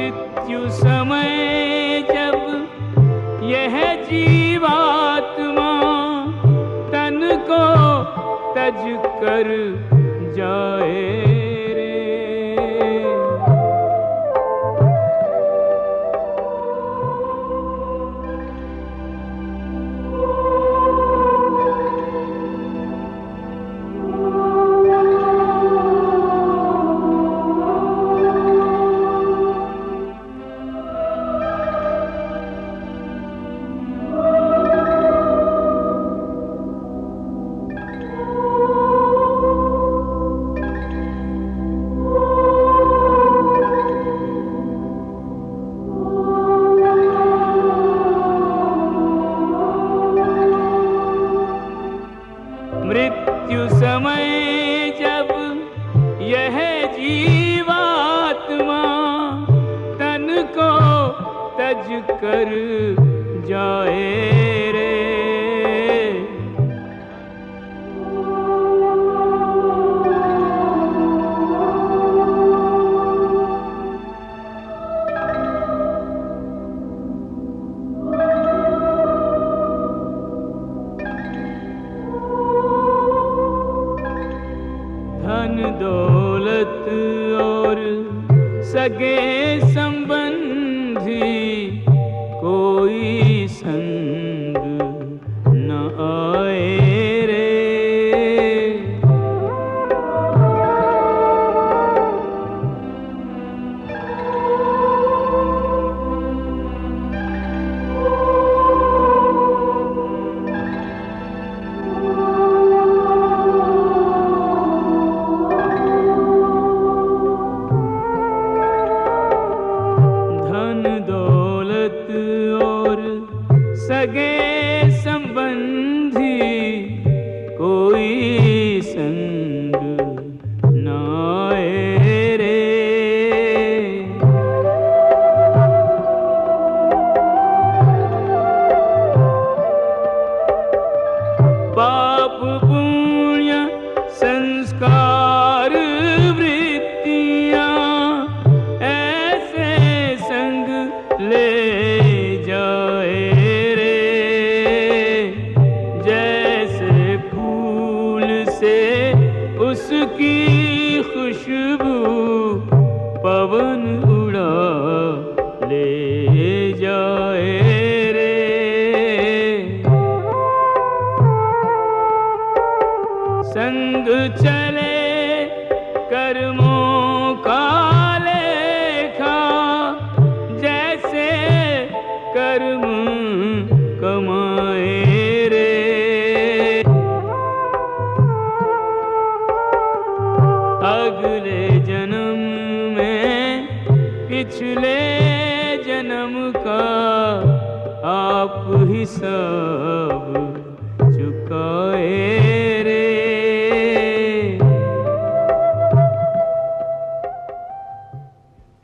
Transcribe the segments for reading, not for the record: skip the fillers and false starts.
मृत्यु समय जब यह जीवात्मा तन को तज कर जाए रे। मृत्यु समय जब यह जीवात्मा तन को तज कर जाए रे। धन दौलत और सगे संबंधी कोई संग न आए रे। सगे संबंधी कोई संग न आए रे। पाप पुण्य संस्कार वृत्तियां ऐसे संग ले जाए उसकी खुशबू पवन उड़ा ले जाए रे। संग चले कर्मों का लेखा जैसे कर्म कमाए रे। अगले जन्म में पिछले जन्म का आप हिसाब चुकाए रे।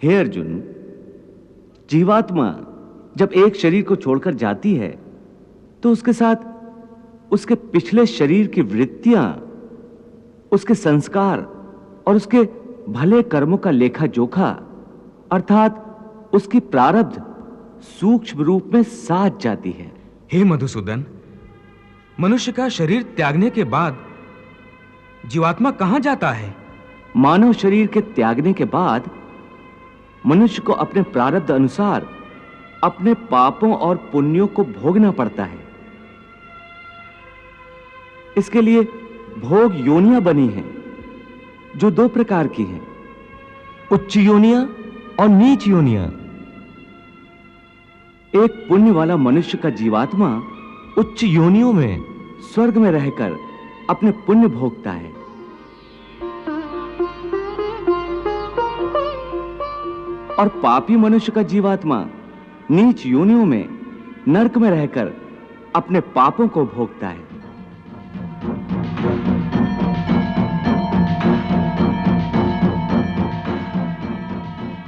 हे अर्जुन, जीवात्मा जब एक शरीर को छोड़कर जाती है तो उसके साथ उसके पिछले शरीर की वृत्तियां, उसके संस्कार और उसके भले कर्मों का लेखा जोखा अर्थात उसकी प्रारब्ध सूक्ष्म रूप में साथ जाती है। हे मधुसूदन, मनुष्य का शरीर त्यागने के बाद जीवात्मा कहां जाता है? मानव शरीर के त्यागने के बाद मनुष्य को अपने प्रारब्ध अनुसार अपने पापों और पुण्यों को भोगना पड़ता है। इसके लिए भोग योनियां बनी हैं जो दो प्रकार की हैं, उच्च योनियां और नीच योनियां। एक पुण्य वाला मनुष्य का जीवात्मा उच्च योनियों में स्वर्ग में रहकर अपने पुण्य भोगता है, और पापी मनुष्य का जीवात्मा नीच योनियों में नरक में रहकर अपने पापों को भोगता है।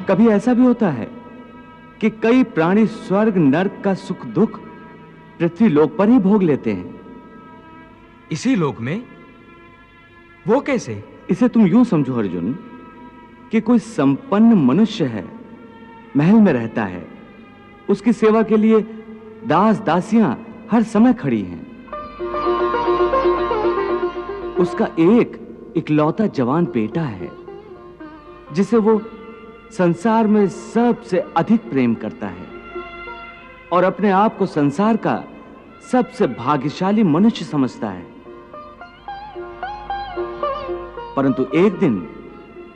कभी ऐसा भी होता है कि कई प्राणी स्वर्ग नरक का सुख दुख पृथ्वी लोक पर ही भोग लेते हैं। इसी लोक में? वो कैसे? इसे तुम यूं समझो अर्जुन कि कोई संपन्न मनुष्य है, महल में रहता है। उसकी सेवा के लिए दास दासियां हर समय खड़ी हैं। उसका एक इकलौता जवान बेटा है जिसे वो संसार में सबसे अधिक प्रेम करता है और अपने आप को संसार का सबसे भाग्यशाली मनुष्य समझता है। परंतु एक दिन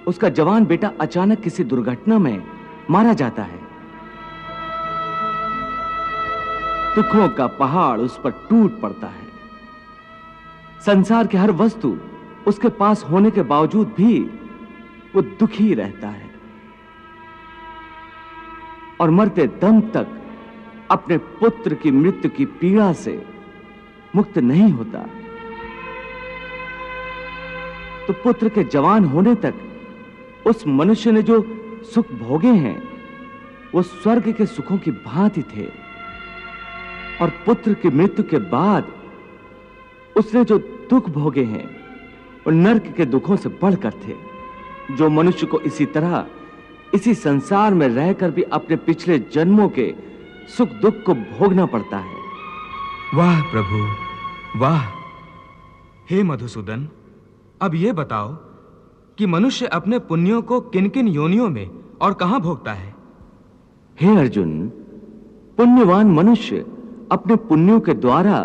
उसका जवान बेटा अचानक किसी दुर्घटना में मारा जाता है। दुखों का पहाड़ उस पर टूट पड़ता है। संसार की हर वस्तु उसके पास होने के बावजूद भी वो दुखी रहता है और मरते दम तक अपने पुत्र की मृत्यु की पीड़ा से मुक्त नहीं होता। तो पुत्र के जवान होने तक उस मनुष्य ने जो सुख भोगे हैं वो स्वर्ग के सुखों की भांति थे और पुत्र की मृत्यु के बाद उसने जो दुख भोगे हैं वो नर्क के दुखों से बढ़कर थे, जो मनुष्य को इसी तरह इसी संसार में रहकर भी अपने पिछले जन्मों के सुख दुख को भोगना पड़ता है। वाह प्रभु वाह। हे मधुसूदन, अब यह बताओ कि मनुष्य अपने पुण्यों को किन किन योनियों में और कहां भोगता है? हे अर्जुन, पुण्यवान मनुष्य अपने पुण्यों के द्वारा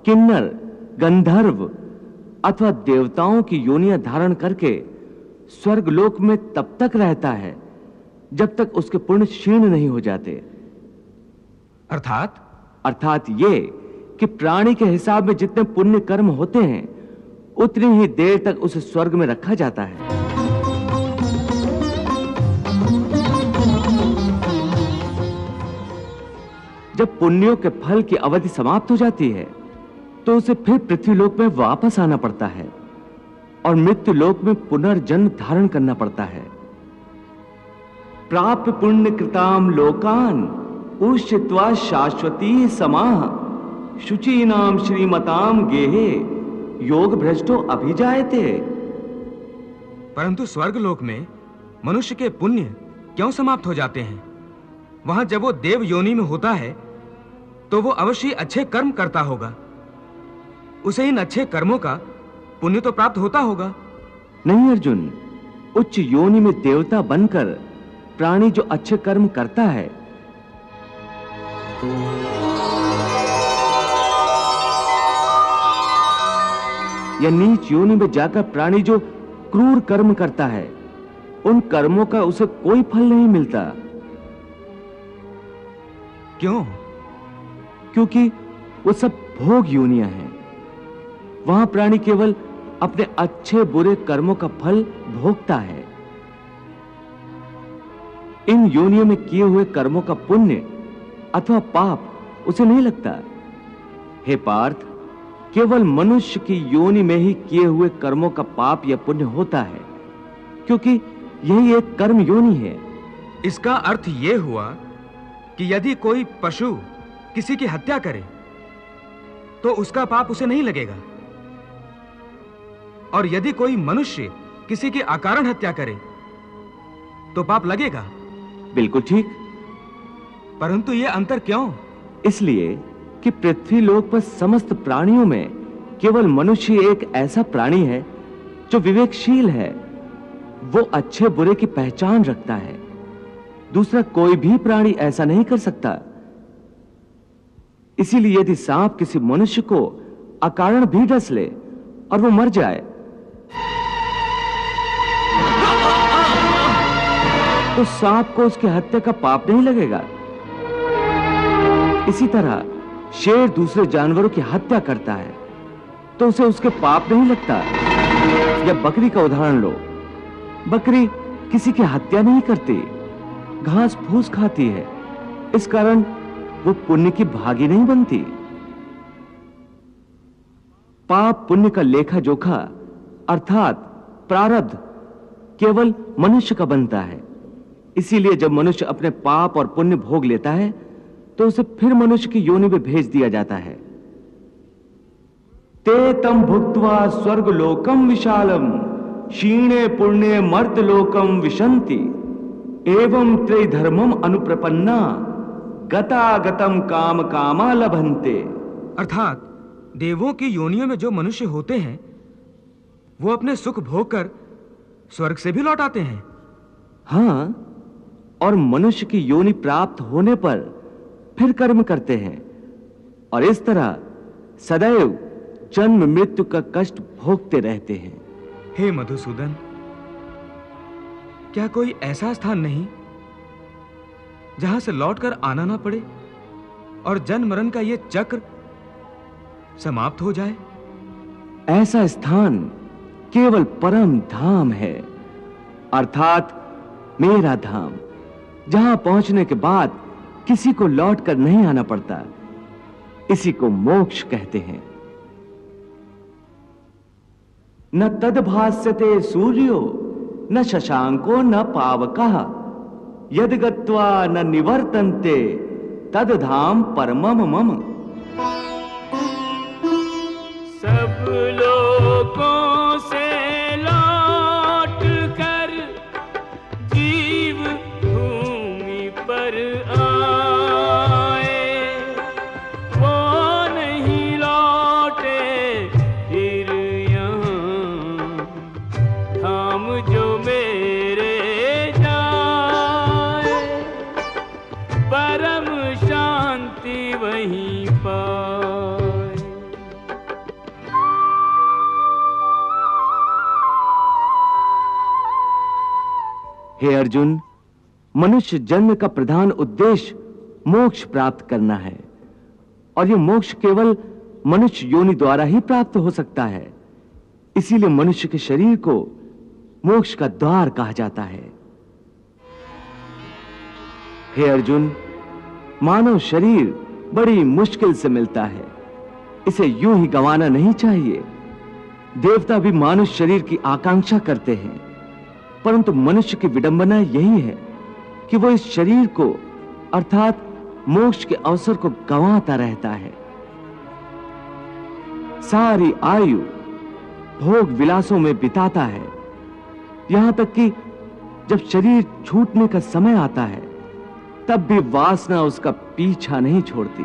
किन्नर, गंधर्व अथवा देवताओं की योनियां धारण करके स्वर्ग लोक में तब तक रहता है जब तक उसके पुण्य क्षीण नहीं हो जाते। अर्थात ये कि प्राणी के हिसाब में जितने पुण्य कर्म होते हैं उतनी ही देर तक उसे स्वर्ग में रखा जाता है। जब पुण्यों के फल की अवधि समाप्त हो जाती है तो उसे फिर पृथ्वीलोक में वापस आना पड़ता है और मृत्यु लोक में पुनर्जन्म धारण करना पड़ता है। प्राप्य पुण्य कृताम लोकान उष्यत्वा शाश्वती समाह शुचीनाम श्रीमताम गेहे योग भ्रष्टो अभिजायते। परंतु स्वर्ग लोक में मनुष्य के पुण्य क्यों समाप्त हो जाते हैं? वहां जब वो देव योनि में होता है तो वो अवश्य अच्छे कर्म करता होगा। उसे इन अच्छे कर्मों का पुण्य तो प्राप्त होता होगा। नहीं अर्जुन, उच्च योनि में देवता बनकर प्राणी जो अच्छे कर्म करता है या नीच योनि में जाकर प्राणी जो क्रूर कर्म करता है उन कर्मों का उसे कोई फल नहीं मिलता। क्यों? क्योंकि वो सब भोग योनियां हैं। वहां प्राणी केवल अपने अच्छे बुरे कर्मों का फल भोगता है। इन योनियों में किए हुए कर्मों का पुण्य अथवा पाप उसे नहीं लगता। हे पार्थ, केवल मनुष्य की योनि में ही किए हुए कर्मों का पाप या पुण्य होता है, क्योंकि यही एक कर्म योनि है। इसका अर्थ यह हुआ कि यदि कोई पशु किसी की हत्या करे तो उसका पाप उसे नहीं लगेगा, और यदि कोई मनुष्य किसी की अकारण हत्या करे तो पाप लगेगा। बिल्कुल ठीक। परंतु यह अंतर क्यों? इसलिए कि पृथ्वी लोक पर समस्त प्राणियों में केवल मनुष्य एक ऐसा प्राणी है जो विवेकशील है। वो अच्छे बुरे की पहचान रखता है। दूसरा कोई भी प्राणी ऐसा नहीं कर सकता। इसीलिए यदि सांप किसी मनुष्य को अकारण भी डस ले और वो मर जाए तो सांप को उसकी हत्या का पाप नहीं लगेगा। इसी तरह शेर दूसरे जानवरों की हत्या करता है तो उसे उसके पाप नहीं लगता। या बकरी का उदाहरण लो, बकरी किसी की हत्या नहीं करती, घास फूस खाती है, इस कारण वो पुण्य की भागी नहीं बनती। पाप पुण्य का लेखा जोखा अर्थात प्रारब्ध केवल मनुष्य का बनता है। इसीलिए जब मनुष्य अपने पाप और पुण्य भोग लेता है तो उसे फिर मनुष्य की योनि में भेज दिया जाता है। ते तम भुक्त्वा स्वर्ग लोकम विशालम क्षीणे पुण्य मर्त लोकम विशंति। एवं त्रिधर्मम अनुप्रपन्ना गतागतम काम कामा लभन्ते। अर्थात देवों की योनियों में जो मनुष्य होते हैं वो अपने सुख भोग कर स्वर्ग से भी लौट आते हैं। हाँ, और मनुष्य की योनि प्राप्त होने पर फिर कर्म करते हैं और इस तरह सदैव जन्म मृत्यु का कष्ट भोगते रहते हैं। हे मधुसूदन, क्या कोई ऐसा स्थान नहीं जहां से लौटकर आना ना पड़े और जन्म मरण का यह चक्र समाप्त हो जाए? ऐसा स्थान केवल परम धाम है, अर्थात मेरा धाम, जहां पहुंचने के बाद किसी को लौटकर नहीं आना पड़ता। इसी को मोक्ष कहते हैं। न तद्भास्यते सूर्यो न शशांको न पावकः यद गत्वा न निवर्तन्ते तद धाम परमम मम। सब लोगों से लौट कर जीव भूमि पर आए, वो नहीं लौटे फिर यहाँ धाम जो मेरे जाए, परम शांति वहीं पाए। हे अर्जुन, मनुष्य जन्म का प्रधान उद्देश्य मोक्ष प्राप्त करना है और यह मोक्ष केवल मनुष्य योनि द्वारा ही प्राप्त हो सकता है। इसीलिए मनुष्य के शरीर को मोक्ष का द्वार कहा जाता है। हे अर्जुन, मानव शरीर बड़ी मुश्किल से मिलता है, इसे यूं ही गंवाना नहीं चाहिए। देवता भी मानव शरीर की आकांक्षा करते हैं, परंतु मनुष्य की विडंबना यही है कि वो इस शरीर को अर्थात मोक्ष के अवसर को गंवाता रहता है। सारी आयु भोग विलासों में बिताता है, यहां तक कि जब शरीर छूटने का समय आता है तब भी वासना उसका पीछा नहीं छोड़ती।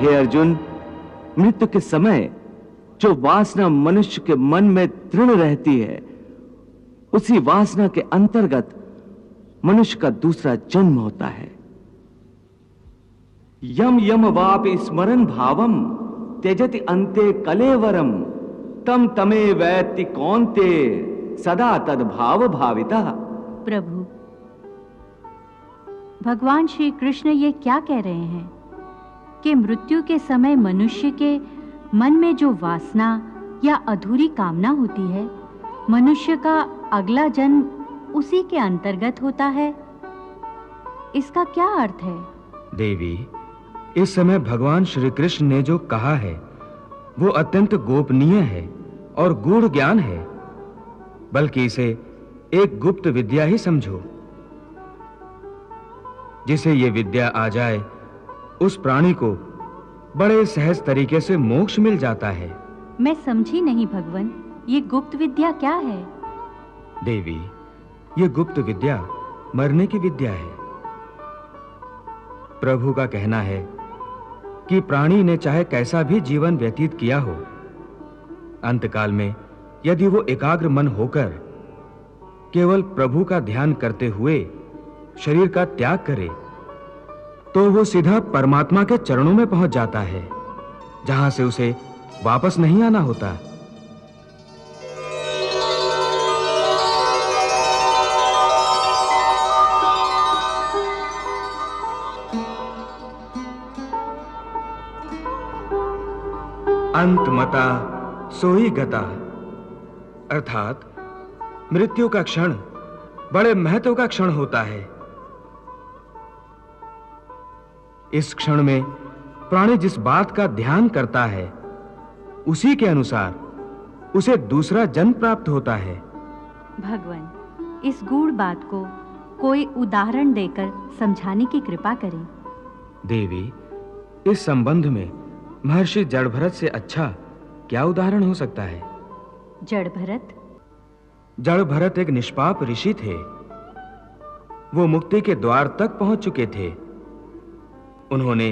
हे अर्जुन, मृत्यु के समय जो वासना मनुष्य के मन में दृढ़ रहती है, उसी वासना के अंतर्गत मनुष्य का दूसरा जन्म होता है। यम यम वापि स्मरन् भावम त्यजति अन्ते कलेवरम तम तमे वैति कौन्ते सदा तद भाव भावितः। प्रभु, भगवान श्री कृष्ण ये क्या कह रहे हैं कि मृत्यु के समय मनुष्य के मन में जो वासना या अधूरी कामना होती है, मनुष्य का अगला जन्म उसी के अंतर्गत होता है। इसका क्या अर्थ है? देवी, इस समय भगवान श्री कृष्ण ने जो कहा है वो अत्यंत गोपनीय है और गूढ़ ज्ञान है, बल्कि इसे एक गुप्त विद्या ही समझो। जिसे ये विद्या आ जाए उस प्राणी को बड़े सहज तरीके से मोक्ष मिल जाता है। मैं समझी नहीं भगवन, ये गुप्त विद्या क्या है? देवी, ये गुप्त विद्या मरने की विद्या है। प्रभु का कहना है कि प्राणी ने चाहे कैसा भी जीवन व्यतीत किया हो, अंतकाल में यदि वो एकाग्र मन होकर केवल प्रभु का ध्यान करते हुए शरीर का त्याग करे तो वो सीधा परमात्मा के चरणों में पहुंच जाता है, जहां से उसे वापस नहीं आना होता। अंतमता सोई गता, अर्थात मृत्यु का क्षण बड़े महत्व का क्षण होता है। इस क्षण में प्राणी जिस बात का ध्यान करता है उसी के अनुसार उसे दूसरा जन्म प्राप्त होता है। भगवान, इस गूढ़ बात को कोई उदाहरण देकर समझाने की कृपा करें। देवी, इस संबंध में महर्षि जड़भरत से अच्छा क्या उदाहरण हो सकता है? जड़भरत? जड़भरत एक निष्पाप ऋषि थे। वो मुक्ति के द्वार तक पहुंच चुके थे। उन्होंने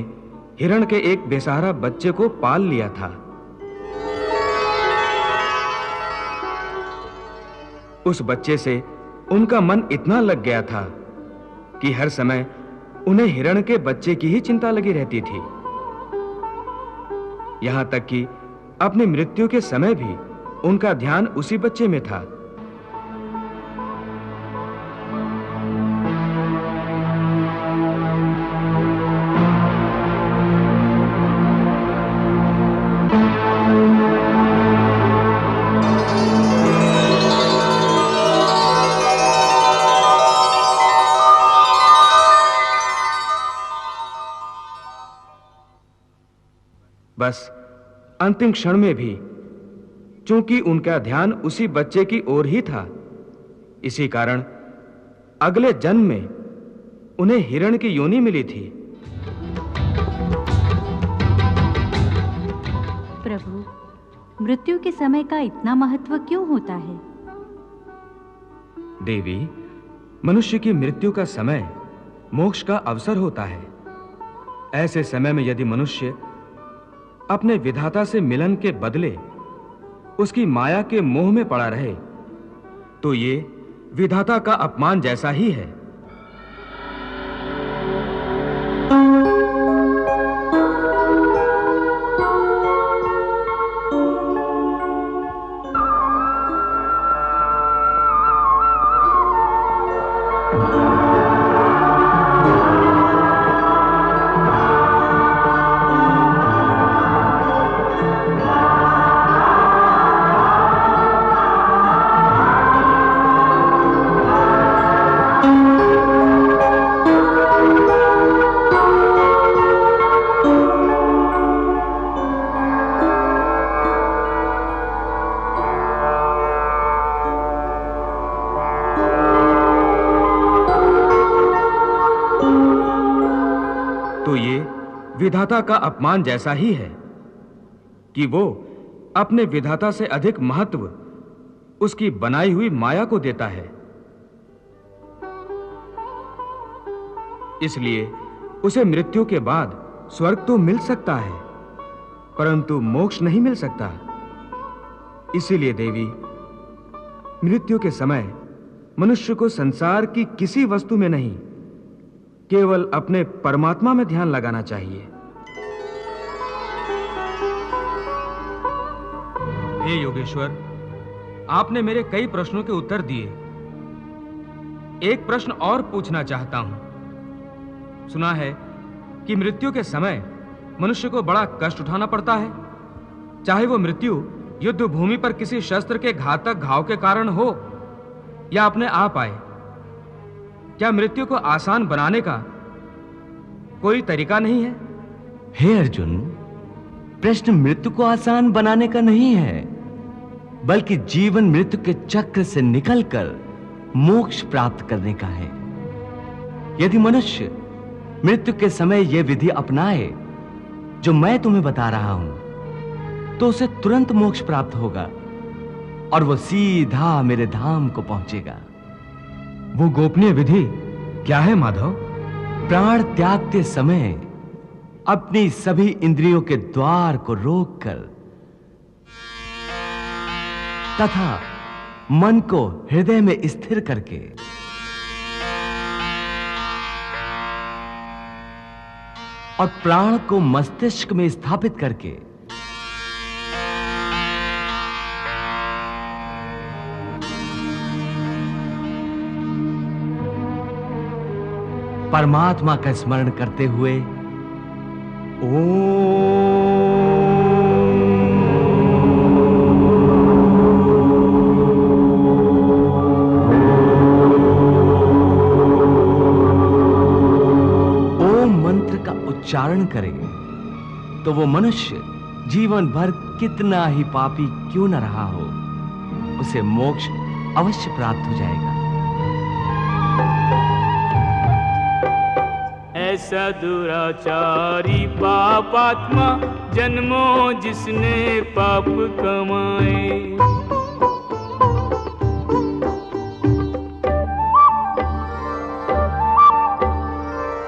हिरण के एक बेसहारा बच्चे को पाल लिया था। उस बच्चे से उनका मन इतना लग गया था कि हर समय उन्हें हिरण के बच्चे की ही चिंता लगी रहती थी। यहां तक कि अपनी मृत्यु के समय भी उनका ध्यान उसी बच्चे में था। बस अंतिम क्षण में भी चूंकि उनका ध्यान उसी बच्चे की ओर ही था, इसी कारण अगले जन्म में उन्हें हिरण की योनि मिली थी। प्रभु, मृत्यु के समय का इतना महत्व क्यों होता है? देवी, मनुष्य की मृत्यु का समय मोक्ष का अवसर होता है। ऐसे समय में यदि मनुष्य अपने विधाता से मिलन के बदले उसकी माया के मोह में पड़ा रहे, तो ये विधाता का अपमान जैसा ही है। विधाता का अपमान जैसा ही है कि वो अपने विधाता से अधिक महत्व उसकी बनाई हुई माया को देता है। इसलिए उसे मृत्यु के बाद स्वर्ग तो मिल सकता है, परंतु मोक्ष नहीं मिल सकता। इसीलिए देवी, मृत्यु के समय मनुष्य को संसार की किसी वस्तु में नहीं, केवल अपने परमात्मा में ध्यान लगाना चाहिए। हे योगेश्वर, आपने मेरे कई प्रश्नों के उत्तर दिए। एक प्रश्न और पूछना चाहता हूं। सुना है कि मृत्यु के समय मनुष्य को बड़ा कष्ट उठाना पड़ता है, चाहे वो मृत्यु युद्ध भूमि पर किसी शस्त्र के घातक घाव के कारण हो या अपने आप आए। क्या मृत्यु को आसान बनाने का कोई तरीका नहीं है? हे अर्जुन, प्रश्न मृत्यु को आसान बनाने का नहीं है, बल्कि जीवन मृत्यु के चक्र से निकलकर मोक्ष प्राप्त करने का है। यदि मनुष्य मृत्यु के समय यह विधि अपनाए जो मैं तुम्हें बता रहा हूं, तो उसे तुरंत मोक्ष प्राप्त होगा और वो सीधा मेरे धाम को पहुंचेगा। वो गोपनीय विधि क्या है माधव? प्राण त्यागते समय अपनी सभी इंद्रियों के द्वार को रोककर तथा मन को हृदय में स्थिर करके और प्राण को मस्तिष्क में स्थापित करके परमात्मा का स्मरण करते हुए उच्चारण करे, तो वो मनुष्य जीवन भर कितना ही पापी क्यों न रहा हो, उसे मोक्ष अवश्य प्राप्त हो जाएगा। ऐसा दुराचारी पापात्मा जन्मों जिसने पाप कमाए।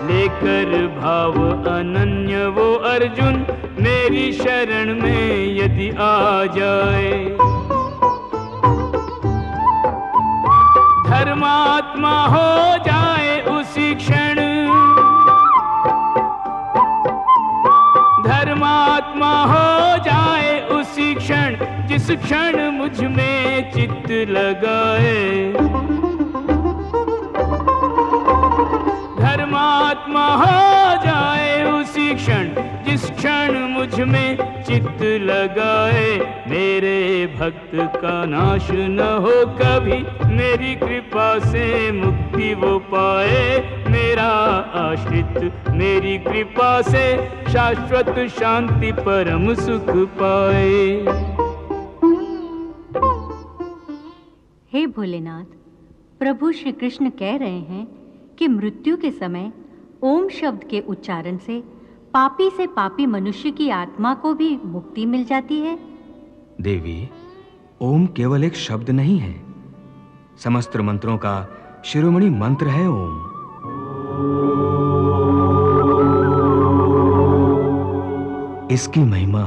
लेकर भाव अनन्य वो अर्जुन मेरी शरण में यदि आ जाए। धर्मात्मा हो जाए उसी क्षण, धर्मात्मा हो जाए उसी क्षण, जिस क्षण मुझ में चित्त लगाए। धर्मात्मा हो जाए उसी क्षण, जिस क्षण मुझ में चित्त लगाए। मेरे भक्त का नाश न हो कभी, मेरी कृपा से मुक्ति वो पाए। मेरा आश्रित मेरी कृपा से शाश्वत शांति परम सुख पाए। हे भोलेनाथ, प्रभु श्री कृष्ण कह रहे हैं कि मृत्यु के समय ओम शब्द के उच्चारण से पापी से पापी मनुष्य की आत्मा को भी मुक्ति मिल जाती है। देवी, ओम केवल एक शब्द नहीं है, समस्त मंत्रों का शिरोमणि मंत्र है ओम। इसकी महिमा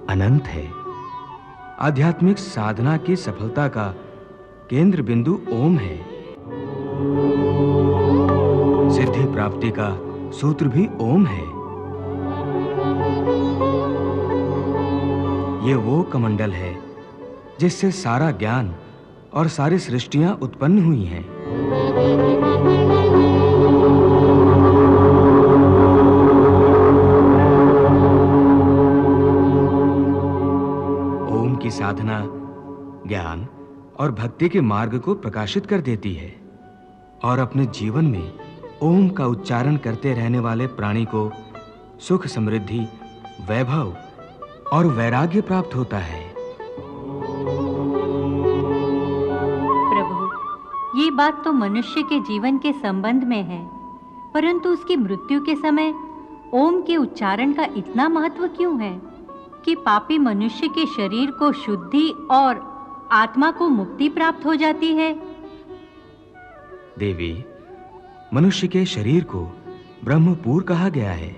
अनंत है। आध्यात्मिक साधना की सफलता का केंद्र बिंदु ओम है। सिद्धि प्राप्ति का सूत्र भी ओम है। ये वो कमंडल है जिससे सारा ज्ञान और सारी सृष्टियां उत्पन्न हुई हैं। ओम की साधना ज्ञान और भक्ति के मार्ग को प्रकाशित कर देती है और अपने जीवन में ओम का उच्चारण करते रहने वाले प्राणी को सुख, समृद्धि, वैभव और वैराग्य प्राप्त होता है। प्रभु, ये बात तो मनुष्य के जीवन के संबंध में है, परंतु उसकी मृत्यु के समय ओम के उच्चारण का इतना महत्व क्यों है कि पापी मनुष्य के शरीर को शुद्धि और आत्मा को मुक्ति प्राप्त हो जाती है? देवी, मनुष्य के शरीर को ब्रह्मपुर कहा गया है।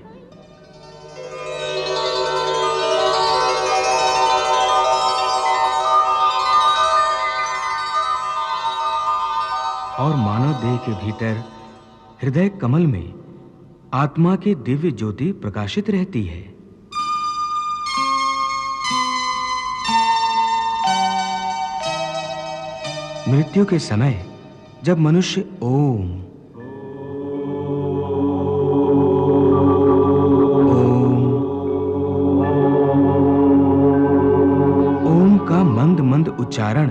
और मानव देह के भीतर हृदय कमल में आत्मा की दिव्य ज्योति प्रकाशित रहती है। मृत्यु के समय जब मनुष्य ओम का मंद मंद उच्चारण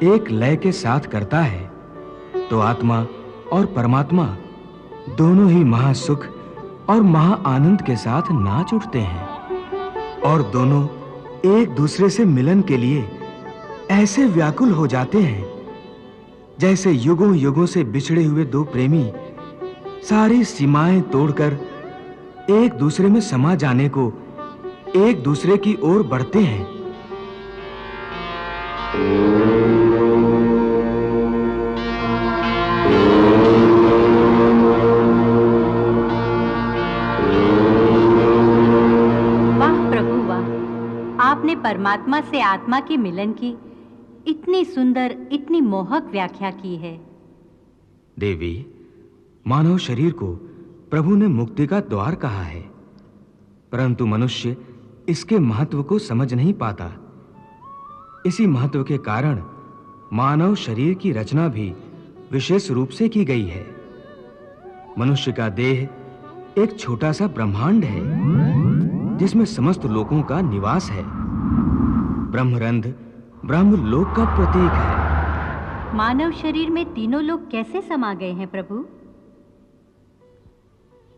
एक लय के साथ करता है तो आत्मा और परमात्मा दोनों ही महासुख और महा आनंद के साथ नाच उठते हैं और दोनों एक दूसरे से मिलन के लिए ऐसे व्याकुल हो जाते हैं जैसे युगों युगों से बिछड़े हुए दो प्रेमी सारी सीमाएं तोड़कर एक दूसरे में समा जाने को एक दूसरे की ओर बढ़ते हैं। आपने परमात्मा से आत्मा के मिलन की इतनी सुंदर, इतनी मोहक व्याख्या की है। देवी, मानव शरीर को प्रभु ने मुक्ति का द्वार कहा है, परंतु मनुष्य इसके महत्व को समझ नहीं पाता। इसी महत्व के कारण मानव शरीर की रचना भी विशेष रूप से की गई है। मनुष्य का देह एक छोटा सा ब्रह्मांड है जिसमें समस्त लोकों का निवास है। ब्रह्मरंध्र ब्रह्मलोक का प्रतीक है। मानव शरीर में तीनों लोक कैसे समा गए हैं प्रभु?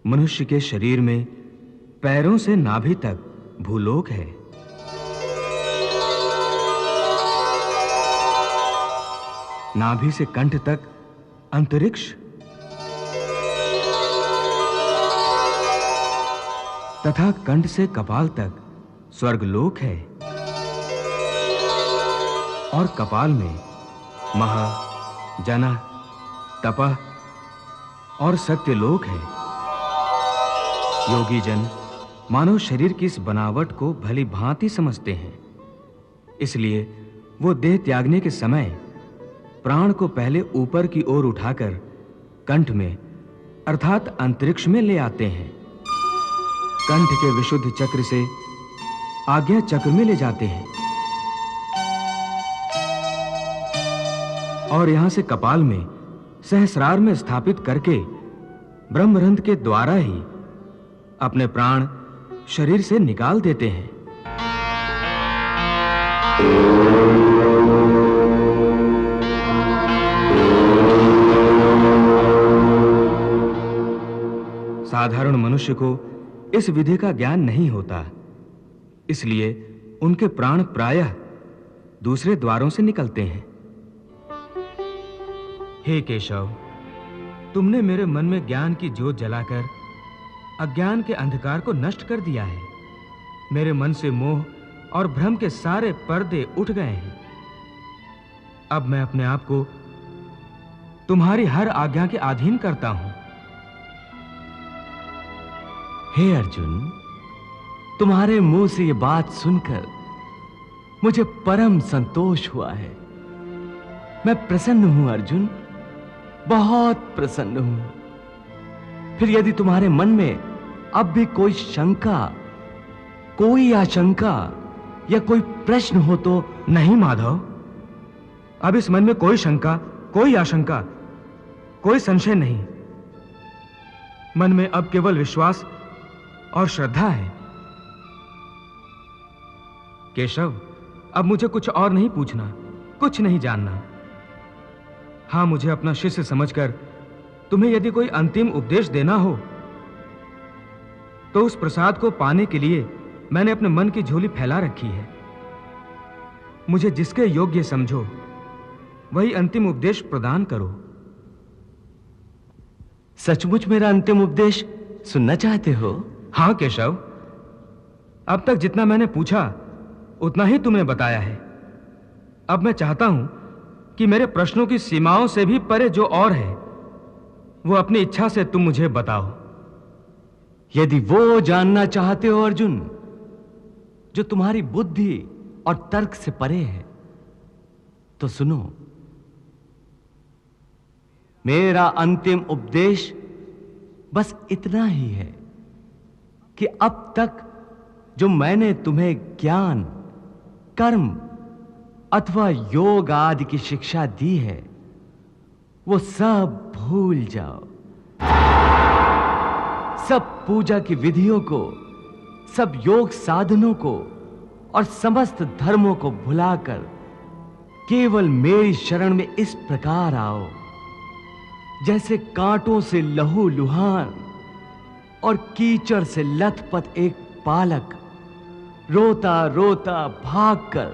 मनुष्य के शरीर में पैरों से नाभि तक भूलोक है। नाभि से कंठ तक अंतरिक्ष, तथा कंठ से कपाल तक स्वर्गलोक है और कपाल में महा, जना, तपः और सत्यलोक है। योगी जन मानव शरीर की इस बनावट को भली भांति समझते हैं, इसलिए वो देह त्यागने के समय प्राण को पहले ऊपर की ओर उठाकर कंठ में अर्थात अंतरिक्ष में ले आते हैं। कंठ के विशुद्ध चक्र से आज्ञा चक्र में ले जाते हैं और यहां से कपाल में सहस्रार में स्थापित करके ब्रह्मरंध्र के द्वारा ही अपने प्राण शरीर से निकाल देते हैं। साधारण मनुष्य को इस विधि का ज्ञान नहीं होता, इसलिए उनके प्राण प्रायः दूसरे द्वारों से निकलते हैं। हे केशव, तुमने मेरे मन में ज्ञान की ज्योत जलाकर अज्ञान के अंधकार को नष्ट कर दिया है। मेरे मन से मोह और भ्रम के सारे पर्दे उठ गए हैं। अब मैं अपने आप को तुम्हारी हर आज्ञा के अधीन करता हूं। हे अर्जुन, तुम्हारे मुंह से यह बात सुनकर मुझे परम संतोष हुआ है। मैं प्रसन्न हूं अर्जुन, बहुत प्रसन्न हूं। फिर यदि तुम्हारे मन में अब भी कोई शंका, कोई आशंका या कोई प्रश्न हो तो। नहीं माधव, अब इस मन में कोई शंका, कोई आशंका, कोई संशय नहीं। मन में अब केवल विश्वास और श्रद्धा है। केशव, अब मुझे कुछ और नहीं पूछना, कुछ नहीं जानना। हां, मुझे अपना शिष्य समझकर तुम्हें यदि कोई अंतिम उपदेश देना हो तो उस प्रसाद को पाने के लिए मैंने अपने मन की झोली फैला रखी है। मुझे जिसके योग्य समझो वही अंतिम उपदेश प्रदान करो। सचमुच मेरा अंतिम उपदेश सुनना चाहते हो? हां केशव, अब तक जितना मैंने पूछा उतना ही तुमने बताया है। अब मैं चाहता हूं कि मेरे प्रश्नों की सीमाओं से भी परे जो और है वो अपनी इच्छा से तुम मुझे बताओ। यदि वो जानना चाहते हो अर्जुन जो तुम्हारी बुद्धि और तर्क से परे है, तो सुनो। मेरा अंतिम उपदेश बस इतना ही है कि अब तक जो मैंने तुम्हें ज्ञान, कर्म अथवा योग आदि की शिक्षा दी है वो सब भूल जाओ। सब पूजा की विधियों को, सब योग साधनों को और समस्त धर्मों को भुलाकर केवल मेरी शरण में इस प्रकार आओ जैसे कांटों से लहू लुहान और कीचड़ से लथपथ एक बालक रोता रोता भागकर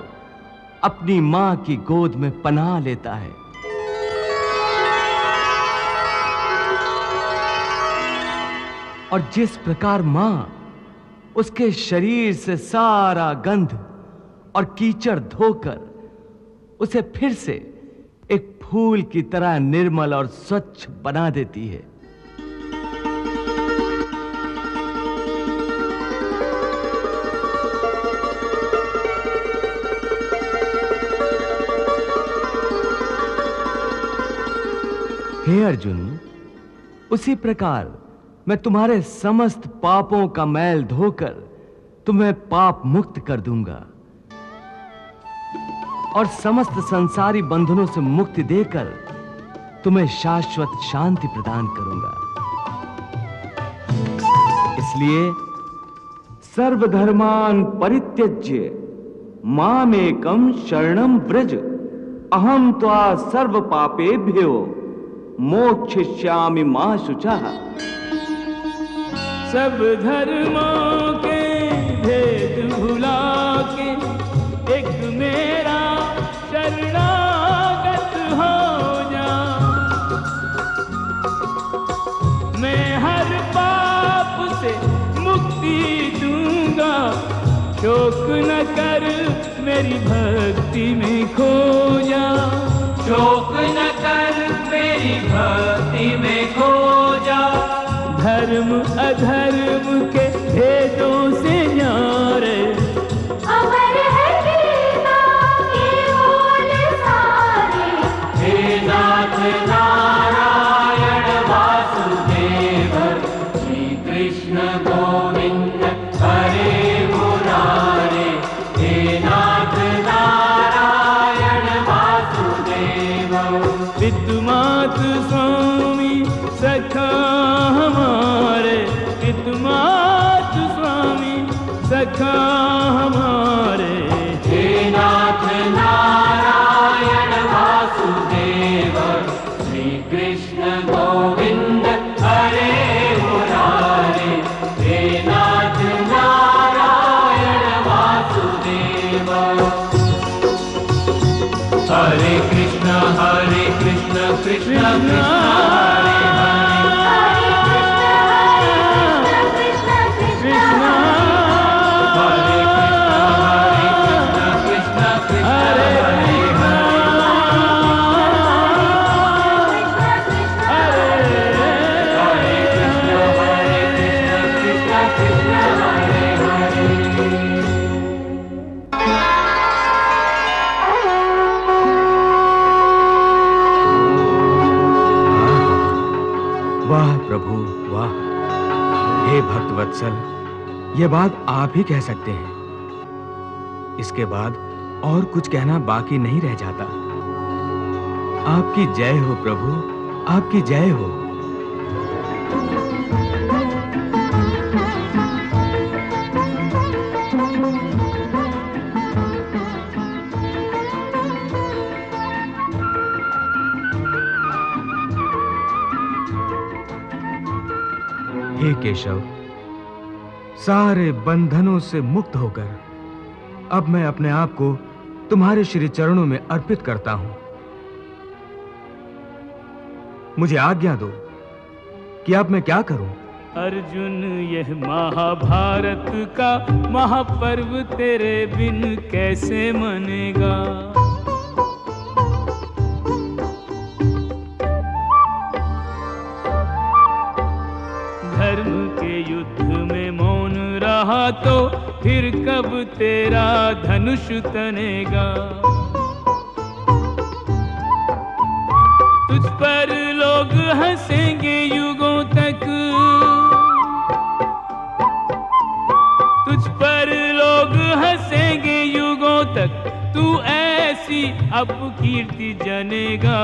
अपनी मां की गोद में पनाह लेता है। और जिस प्रकार मां उसके शरीर से सारा गंध और कीचड़ धोकर उसे फिर से एक फूल की तरह निर्मल और स्वच्छ बना देती है, हे अर्जुन, उसी प्रकार मैं तुम्हारे समस्त पापों का मैल धोकर तुम्हें पाप मुक्त कर दूंगा और समस्त संसारी बंधनों से मुक्ति देकर तुम्हें शाश्वत शांति प्रदान करूंगा। इसलिए सर्वधर्मान् परित्यज्य मामेकं शरणं व्रज, अहम त्वा सर्व पापेभ्यो मोक्षयिष्यामि मा शुचः। सब धर्मों के भेद भुला के एक मेरा शरणागत हो जा। मैं हर पाप से मुक्ति शोक न कर मेरी भक्ति में खो जा, शोक न कर मेरी भक्ति में खो जा। धर्म अधर्म के भेदों से न्यारे अमर है गीता के बोल सारे। हे नाथ नारायण वासुदेव, श्री कृष्ण गोविंद हरे मुरारे। हे नाथ नारायण वासुदेव। पितुमात स्वामी सखा हमारे, पितुमात स्वामी सखा हमारे। हे नाथ नारायण वासुदेव, श्री कृष्ण गोविंद हरे मुरारे। हे नाथ नारायण वासुदेव। हरे कृष्ण कृष्ण कृष्ण हरे वत्सल, ये बात आप ही कह सकते हैं। इसके बाद और कुछ कहना बाकी नहीं रह जाता। आपकी जय हो प्रभु, आपकी जय हो। हे केशव, सारे बंधनों से मुक्त होकर अब मैं अपने आप को तुम्हारे श्री चरणों में अर्पित करता हूं। मुझे आज्ञा दो कि अब मैं क्या करूं। अर्जुन, यह महाभारत का महापर्व तेरे बिन कैसे मनेगा। धर्म के युद्ध में मौन रहा तो फिर कब तेरा धनुष तनेगा। तुझ पर लोग हंसेंगे युगों तक, तुझ पर लोग हंसेंगे युगों तक, तू ऐसी अपकीर्ति जनेगा।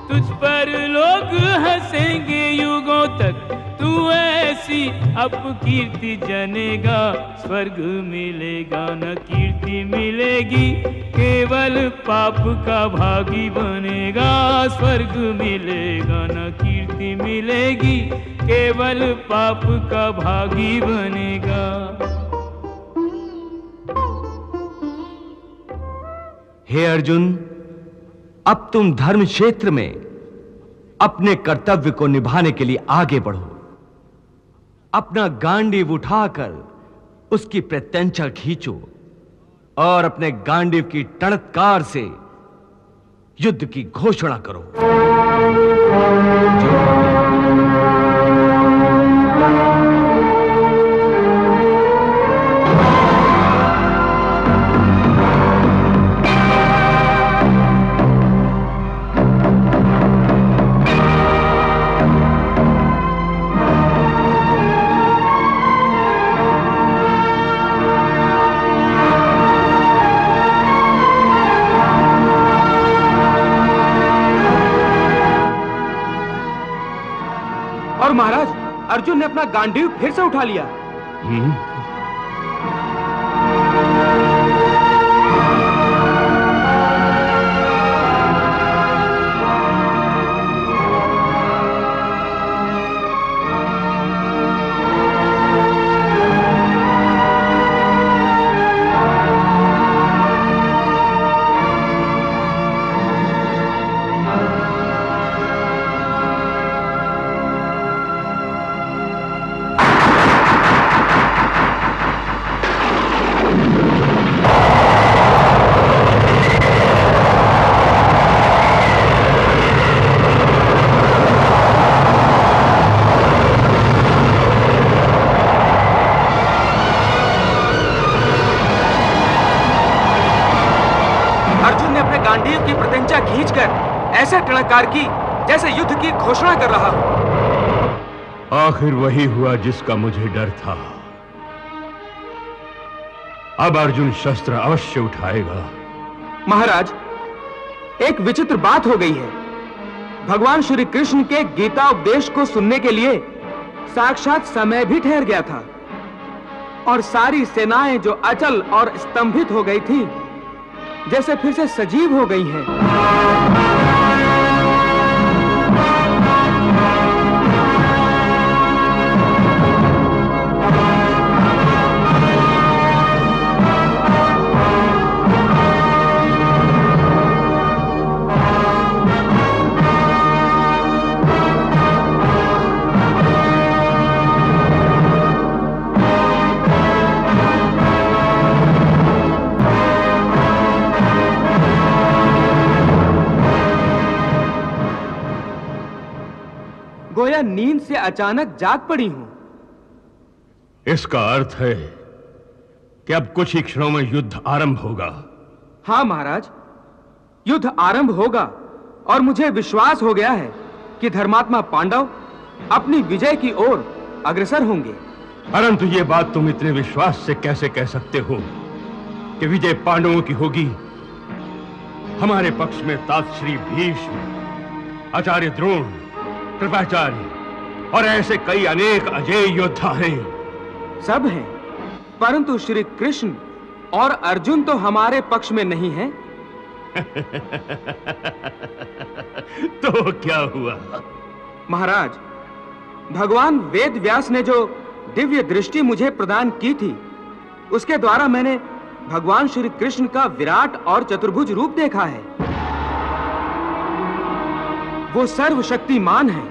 तुझ पर लोग हंसेंगे युगों तक, तू ऐसी अपकीर्ति जनेगा। स्वर्ग मिलेगा न कीर्ति मिलेगी, केवल पाप का भागी बनेगा। स्वर्ग मिलेगा न कीर्ति मिलेगी, केवल पाप का भागी बनेगा। हे अर्जुन, अब तुम धर्म क्षेत्र में अपने कर्तव्य को निभाने के लिए आगे बढ़ो। अपना गांडीव उठाकर उसकी प्रत्यंचा खींचो और अपने गांडीव की टणत्कार से युद्ध की घोषणा करो। और महाराज, अर्जुन ने अपना गांडीव फिर से उठा लिया। गांडीव की प्रत्यंचा खींचकर ऐसा टणकार की जैसे युद्ध की घोषणा कर रहा हो। आखिर वही हुआ जिसका मुझे डर था। अब अर्जुन शस्त्र अवश्य उठाएगा। महाराज, एक विचित्र बात हो गई है। भगवान श्री कृष्ण के गीता उपदेश को सुनने के लिए साक्षात समय भी ठहर गया था और सारी सेनाएं जो अचल और स्तंभित हो गई थी जैसे फिर से सजीव हो गई हैं। गोया नींद से अचानक जाग पड़ी हूं। इसका अर्थ है कि अब कुछ ही क्षणों में युद्ध आरंभ होगा। हां महाराज, युद्ध आरंभ होगा और मुझे विश्वास हो गया है कि धर्मात्मा पांडव अपनी विजय की ओर अग्रसर होंगे। परंतु ये बात तुम इतने विश्वास से कैसे कह सकते हो कि विजय पांडवों की होगी? हमारे पक्ष में तात श्री भीष्म, आचार्य द्रोण, कृपाचार्य और ऐसे कई अनेक अजेय योद्धा हैं। सब हैं, परंतु श्री कृष्ण और अर्जुन तो हमारे पक्ष में नहीं हैं। तो क्या हुआ? महाराज, भगवान वेद व्यास ने जो दिव्य दृष्टि मुझे प्रदान की थी उसके द्वारा मैंने भगवान श्री कृष्ण का विराट और चतुर्भुज रूप देखा है। वो सर्वशक्तिमान है।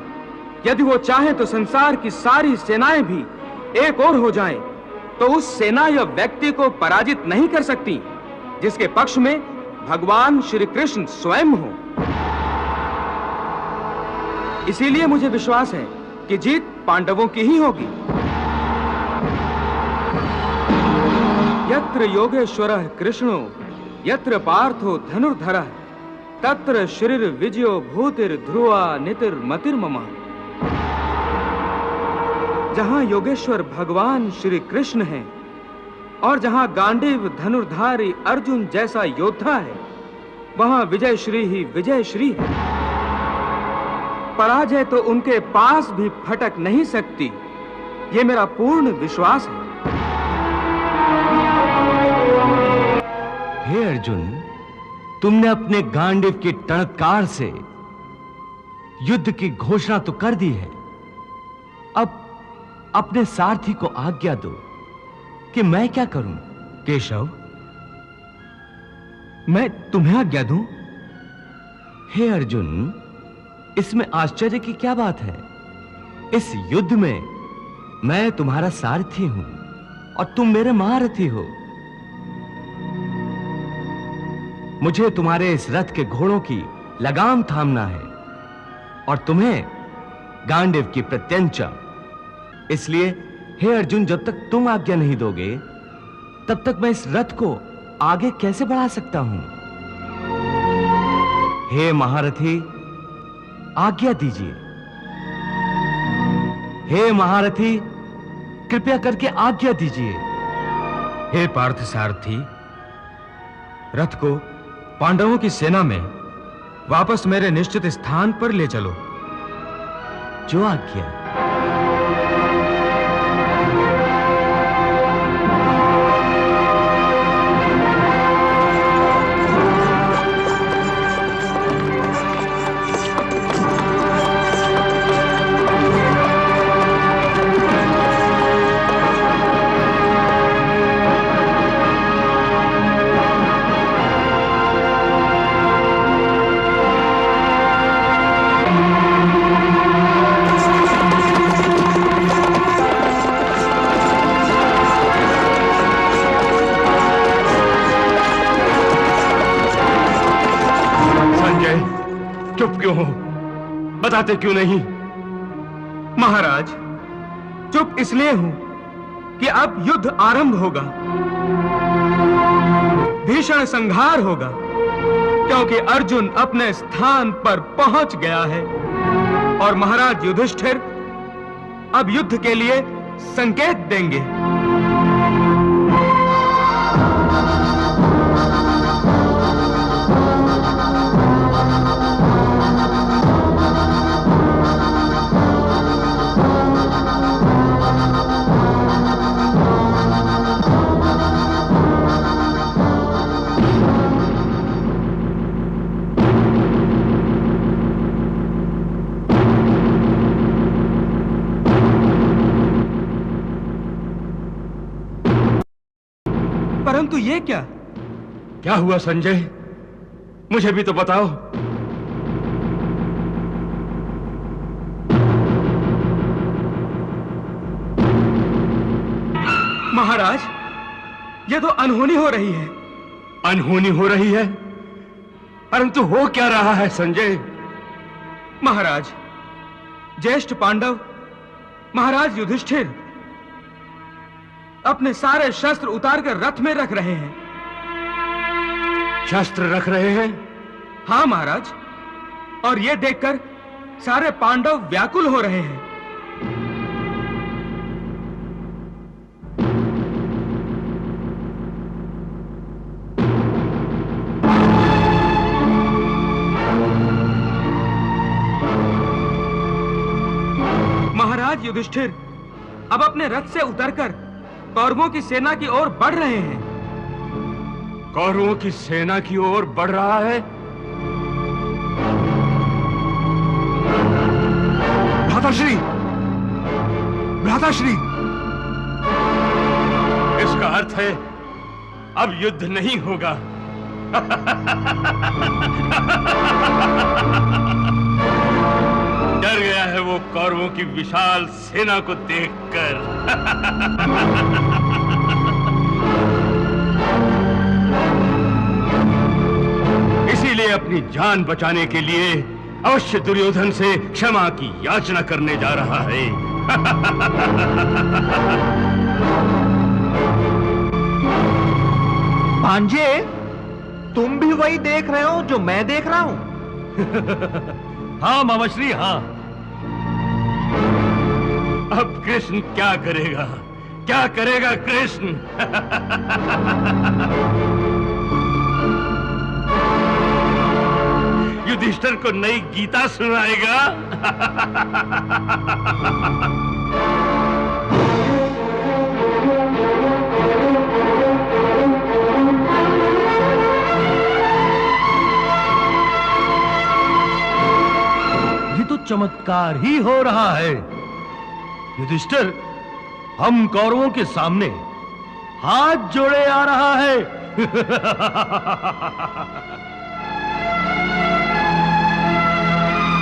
यदि वो चाहे तो संसार की सारी सेनाएं भी एक ओर हो जाएं, तो उस सेना या व्यक्ति को पराजित नहीं कर सकती जिसके पक्ष में भगवान श्री कृष्ण स्वयं हो। इसीलिए मुझे विश्वास है कि जीत पांडवों की ही होगी। यत्र योगेश्वरः कृष्णो यत्र पार्थो धनुर्धरः तत्र श्रीर विजयो भूतिर ध्रुवा नितिर मतिर मम। जहां योगेश्वर भगवान श्री कृष्ण हैं और जहां गांडीव धनुर्धारी अर्जुन जैसा योद्धा है, वहां विजय श्री ही विजय श्री है। पराजय तो उनके पास भी फटक नहीं सकती, ये मेरा पूर्ण विश्वास है। हे अर्जुन, तुमने अपने गांडीव की टणकार से युद्ध की घोषणा तो कर दी है। अब अपने सारथी को आज्ञा दो कि मैं क्या करूं। केशव, मैं तुम्हें आज्ञा दूं? हे अर्जुन, इसमें आश्चर्य की क्या बात है? इस युद्ध में मैं तुम्हारा सारथी हूं और तुम मेरे महारथी हो। मुझे तुम्हारे इस रथ के घोड़ों की लगाम थामना है और तुम्हें गांडीव की प्रत्यंचा। इसलिए हे अर्जुन, जब तक तुम आज्ञा नहीं दोगे तब तक मैं इस रथ को आगे कैसे बढ़ा सकता हूं? हे महारथी, आज्ञा दीजिए। हे महारथी, कृपया करके आज्ञा दीजिए। हे पार्थ सारथी, रथ को पांडवों की सेना में वापस मेरे निश्चित स्थान पर ले चलो। जो आज्ञा। बताते क्यों नहीं? महाराज, चुप इसलिए हूं कि अब युद्ध आरंभ होगा, भीषण संहार होगा। क्योंकि अर्जुन अपने स्थान पर पहुंच गया है और महाराज युधिष्ठिर अब युद्ध के लिए संकेत देंगे। परंतु ये क्या? क्या हुआ संजय? मुझे भी तो बताओ। महाराज, ये तो अनहोनी हो रही है। अनहोनी हो रही है? परंतु हो क्या रहा है संजय? महाराज, ज्येष्ठ पांडव महाराज युधिष्ठिर अपने सारे शस्त्र उतार कर रथ में रख रहे हैं। शस्त्र रख रहे हैं? हाँ महाराज, और यह देखकर सारे पांडव व्याकुल हो रहे हैं। महाराज युधिष्ठिर अब अपने रथ से उतरकर कौरवों की सेना की ओर बढ़ रहे हैं। कौरवों की सेना की ओर बढ़ रहा है? भ्राताश्री, भ्राताश्री, इसका अर्थ है अब युद्ध नहीं होगा। डर गया है वो कौरवों की विशाल सेना को देखकर। इसीलिए अपनी जान बचाने के लिए अवश्य दुर्योधन से क्षमा की याचना करने जा रहा है। भांजे, तुम भी वही देख रहे हो जो मैं देख रहा हूं? हाँ मामाश्री, हाँ। अब कृष्ण क्या करेगा? क्या करेगा कृष्ण? युधिष्ठिर को नई गीता सुनाएगा। चमत्कार ही हो रहा है। युधिष्ठिर हम कौरवों के सामने हाथ जोड़े आ रहा है।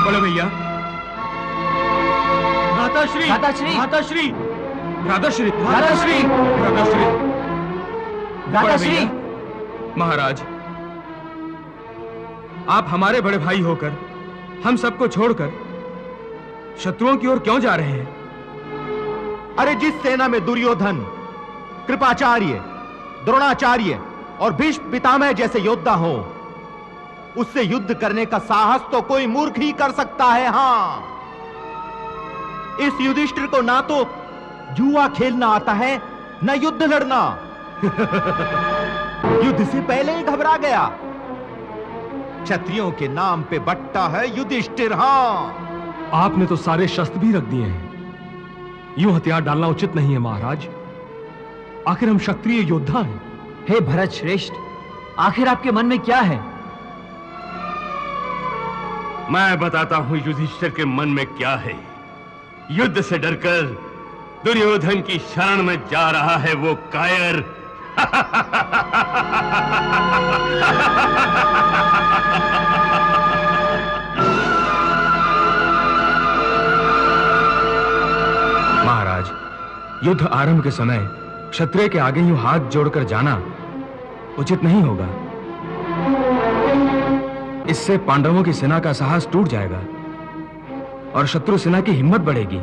बोलो भैया। भ्राताश्री, भ्राताश्री, भ्राताश्री, भ्राताश्री, भ्राताश्री, भ्राताश्री, भ्राताश्री। महाराज, आप हमारे बड़े भाई होकर हम सबको छोड़कर शत्रुओं की ओर क्यों जा रहे हैं? अरे जिस सेना में दुर्योधन, कृपाचार्य, द्रोणाचार्य और भीष्म पितामह जैसे योद्धा हो, उससे युद्ध करने का साहस तो कोई मूर्ख ही कर सकता है। हां, इस युधिष्ठिर को ना तो जुआ खेलना आता है, ना युद्ध लड़ना। युद्ध से पहले ही घबरा गया। क्षत्रियों के नाम पे बट्टा है युधिष्ठिर। हां, आपने तो सारे शस्त्र भी रख दिए हैं। यूं हथियार डालना उचित नहीं है महाराज। आखिर हम क्षत्रिय योद्धा हैं। हे भरत श्रेष्ठ, आखिर आपके मन में क्या है? मैं बताता हूं युधिष्ठिर के मन में क्या है। युद्ध से डरकर दुर्योधन की शरण में जा रहा है वो कायर। महाराज, युद्ध आरंभ के समय क्षत्रिय के आगे यूं हाथ जोड़कर जाना उचित नहीं होगा। इससे पांडवों की सेना का साहस टूट जाएगा और शत्रु सेना की हिम्मत बढ़ेगी।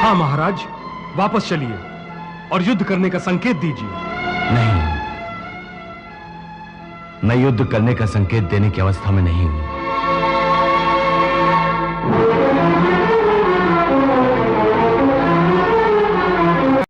हाँ महाराज, वापस चलिए। और युद्ध करने का संकेत दीजिए। नहीं, मैं युद्ध करने का संकेत देने की अवस्था में नहीं हूं।